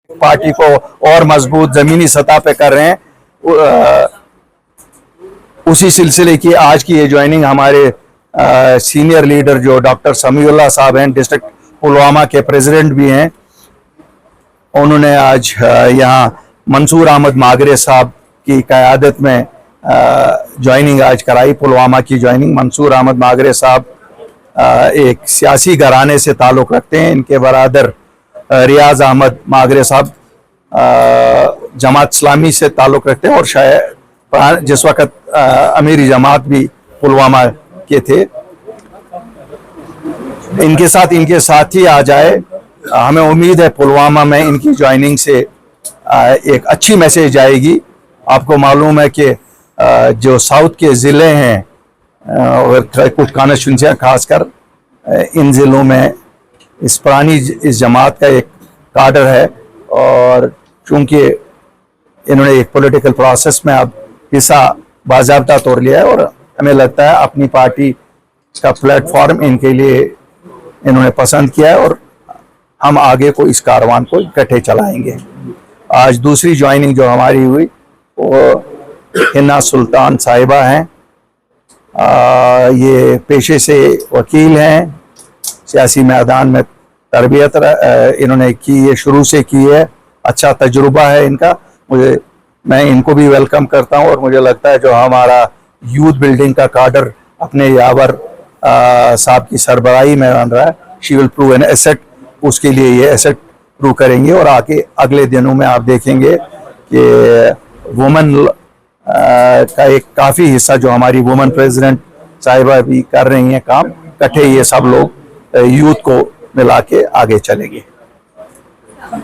Party को और मजबूत जमीनी सतह पे कर रहे हैं। उसी सिलसिले की आज की ये ज्वाइनिंग हमारे सीनियर लीडर जो डॉक्टर समीउल्लाह साहब हैं, डिस्ट्रिक्ट पुलवामा के प्रेसिडेंट भी हैं, उन्होंने आज यहाँ मंसूर अहमद मागरे साहब की क़यादत में ज्वाइनिंग आज कराई। पुलवामा की ज्वाइनिंग। मंसूर अहमद मागरे साहब एक सियासी घराने से ताल्लुक़ रखते हैं। इनके बरादर रियाज अहमद मागरे साहब जमात इस्लामी से ताल्लुक़ रखते हैं और शायद जिस वक़्त अमीरी जमात भी पुलवामा के थे। इनके साथ ही आ जाए। हमें उम्मीद है पुलवामा में इनकी ज्वाइनिंग से एक अच्छी मैसेज आएगी। आपको मालूम है कि जो साउथ के ज़िले हैं और कुछ कॉन्स्टिट्यूंसियाँ खासकर इन ज़िलों में इस जमात का एक काडर है, और चूंकि इन्होंने एक पॉलिटिकल प्रोसेस में अब हिस्सा बाज़ाब्ता तौर लिया है और हमें लगता है अपनी पार्टी का प्लेटफॉर्म इनके लिए इन्होंने पसंद किया है और हम आगे को इस कारवान को इकट्ठे चलाएंगे। आज दूसरी ज्वाइनिंग जो हमारी हुई वो हिना सुल्तान साहिबा हैं। ये पेशे से वकील हैं, सियासी मैदान में तरबियत इन्होंने की है, शुरू से की है, अच्छा तजुर्बा है इनका। मैं इनको भी वेलकम करता हूँ और मुझे लगता है जो हमारा यूथ बिल्डिंग का काडर अपने यावर साहब की सरबराही में बन रहा है, she will prove an asset, उसके लिए ये एसेट प्रूव करेंगे। और आगे अगले दिनों में आप देखेंगे कि वुमेन का एक काफ़ी हिस्सा जो हमारी वुमेन प्रेसिडेंट साहिबा भी कर रही हैं काम, इकट्ठे ये सब लोग यूथ को मिला के आगे चलेंगे।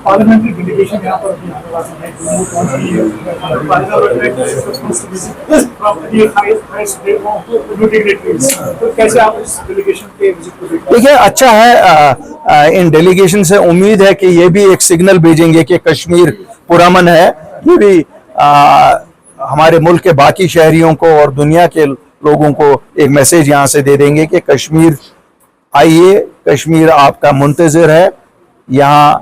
पार्लियामेंट्री डेलीगेशन यहाँ पर कैसे आप इस डेलीगेशन के विजिट को देखते हैं? देखिए, अच्छा है। इन डेलीगेशन से उम्मीद है कि ये भी एक सिग्नल भेजेंगे कि कश्मीर पुरअमन है। ये भी हमारे मुल्क के बाकी शहरियों को और दुनिया के लोगों को एक मैसेज यहाँ से दे देंगे कि कश्मीर आइए, कश्मीर आपका मुंतज़िर है, यहाँ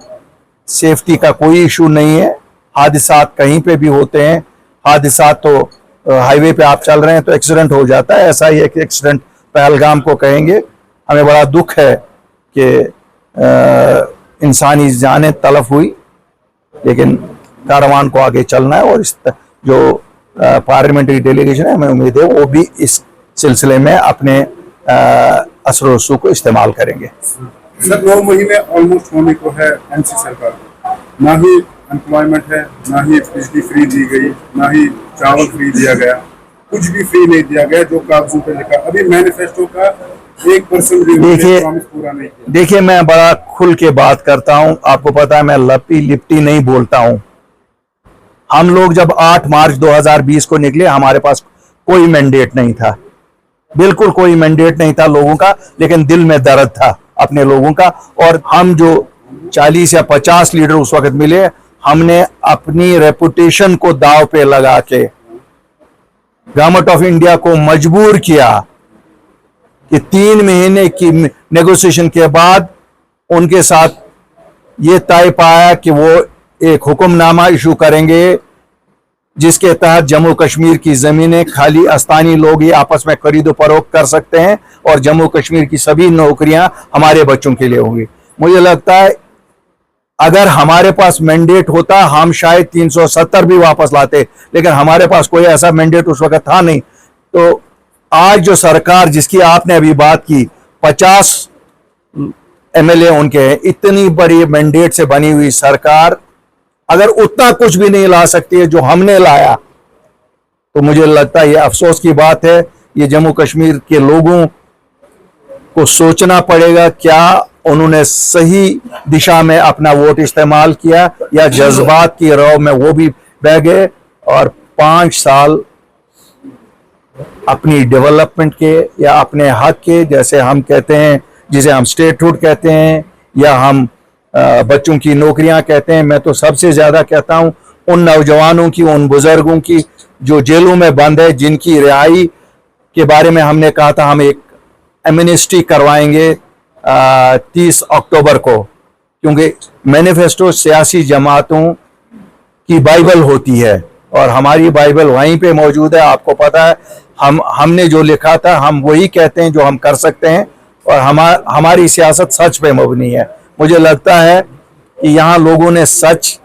सेफ्टी का कोई इशू नहीं है। हादसात कहीं पे भी होते हैं, हादसात तो हाईवे पे आप चल रहे हैं तो एक्सीडेंट हो जाता है, ऐसा ही एक एक्सीडेंट पहलगाम को कहेंगे। हमें बड़ा दुख है कि इंसानी जानें तलफ हुई, लेकिन कारवान को आगे चलना है और इस जो पार्लियामेंट्री डेलीगेशन है, हमें उम्मीद है वो भी इस सिलसिले में अपने असर व रसूख को इस्तेमाल करेंगे। सर 9 महीने ऑलमोस्ट होने को है एनसी सरकार, ना ही एम्प्लॉयमेंट है, ना ही बिजली फ्री दी गई, ना ही चावल फ्री दिया गया, कुछ भी फ्री नहीं दिया गया जो कागजों पे लिखा। अभी मैनिफेस्टो का 1% भी प्रॉमिस पूरा नहीं किया। देखिए, मैं बड़ा खुल के बात करता हूं, आपको पता है मैं लपी लिपटी नहीं बोलता हूं। हम लोग जब 8 मार्च 2020 को निकले, हमारे पास कोई मैंडेट नहीं था, बिल्कुल कोई मैंडेट नहीं था लोगों का, लेकिन दिल में दर्द था अपने लोगों का। और हम जो 40 या 50 लीडर उस वक्त मिले, हमने अपनी रेपुटेशन को दाव पे लगा के गवर्नमेंट ऑफ इंडिया को मजबूर किया कि 3 महीने की नेगोशिएशन के बाद उनके साथ ये तय पाया कि वो एक हुक्मनामा इशू करेंगे जिसके तहत जम्मू कश्मीर की ज़मीनें खाली अस्तानी लोग ही आपस में खरीदो फरोख्त कर सकते हैं और जम्मू कश्मीर की सभी नौकरियां हमारे बच्चों के लिए होंगी। मुझे लगता है अगर हमारे पास मैंडेट होता हम शायद 370 भी वापस लाते, लेकिन हमारे पास कोई ऐसा मैंडेट उस वक्त था नहीं। तो आज जो सरकार जिसकी आपने अभी बात की, 50 MLA उनके हैं, इतनी बड़ी मैंडेट से बनी हुई सरकार अगर उतना कुछ भी नहीं ला सकती है जो हमने लाया, तो मुझे लगता है ये अफसोस की बात है। ये जम्मू कश्मीर के लोगों को सोचना पड़ेगा, क्या उन्होंने सही दिशा में अपना वोट इस्तेमाल किया या जज्बात की राह में वो भी बह गए और 5 साल अपनी डेवलपमेंट के या अपने हक के, जैसे हम कहते हैं, जिसे हम स्टेटहुड कहते हैं या हम बच्चों की नौकरियां कहते हैं, मैं तो सबसे ज़्यादा कहता हूं उन नौजवानों की, उन बुज़ुर्गों की जो जेलों में बंद है, जिनकी रिहाई के बारे में हमने कहा था हम एक एमनेस्टी करवाएंगे 30 अक्टूबर को, क्योंकि मैनिफेस्टो सियासी जमातों की बाइबल होती है और हमारी बाइबल वहीं पे मौजूद है। आपको पता है हमने जो लिखा था हम वही कहते हैं जो हम कर सकते हैं और हमारी सियासत सच पे मबनी है। मुझे लगता है कि यहाँ लोगों ने सच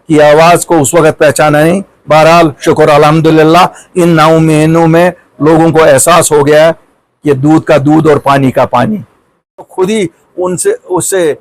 की आवाज़ को उस वक्त पहचाना नहीं। बहरहाल शुक्र अल्हम्दुलिल्लाह इन 9 महीनों में लोगों को एहसास हो गया है कि दूध का दूध और पानी का पानी। तो खुद ही उससे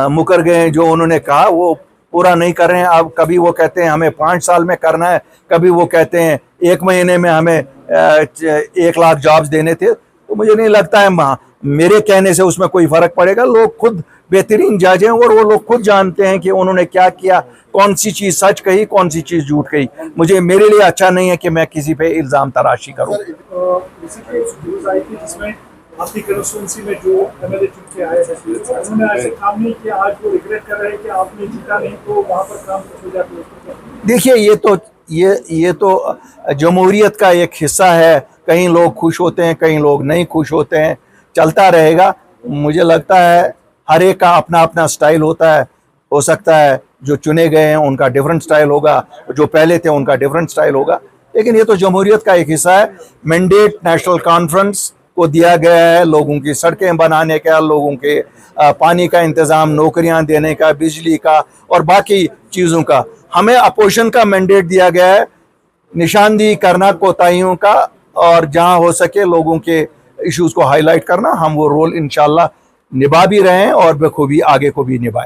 मुकर गए। जो उन्होंने कहा वो पूरा नहीं कर रहे हैं। अब कभी वो कहते हैं हमें 5 साल में करना है, कभी वो कहते हैं 1 महीने में हमें 1 लाख जॉब्स देने थे। तो मुझे नहीं लगता है मेरे कहने से उसमें कोई फर्क पड़ेगा। लोग खुद बेहतरीन जज हैं और वो लोग खुद जानते हैं कि उन्होंने क्या किया, कौन सी चीज सच कही, कौन सी चीज झूठ कही। मेरे लिए अच्छा नहीं है कि मैं किसी पे इल्जाम तराशी करूं। न्यूज़ आई थी जिसमें आपकी कंस्टिट्यूंसी में जो एमएलए चुन के आए हैं उन्होंने ऐसे काम नहीं किया, आज वो रिग्रेट कर रहे हैं कि आपने जीता नहीं तो वहाँ पर काम हो जाता। देखिए ये तो जमहूरियत का एक हिस्सा है। कहीं लोग खुश होते हैं, कहीं लोग नहीं खुश होते हैं, चलता रहेगा। मुझे लगता है हर एक का अपना अपना स्टाइल होता है। हो सकता है जो चुने गए हैं उनका डिफरेंट स्टाइल होगा, जो पहले थे उनका डिफरेंट स्टाइल होगा, लेकिन ये तो जमहूरियत का एक हिस्सा है। मैंडेट नेशनल कॉन्फ्रेंस को दिया गया है लोगों की सड़कें बनाने का, लोगों के पानी का इंतज़ाम, नौकरियां देने का, बिजली का और बाकी चीज़ों का। हमें अपोजिशन का मैंडेट दिया गया है निशानदेही करना कोताहियों का और जहां हो सके लोगों के इश्यूज को हाईलाइट करना। हम वो रोल इंशाल्लाह निभा भी रहे हैं और बखूबी आगे को भी निभाएं।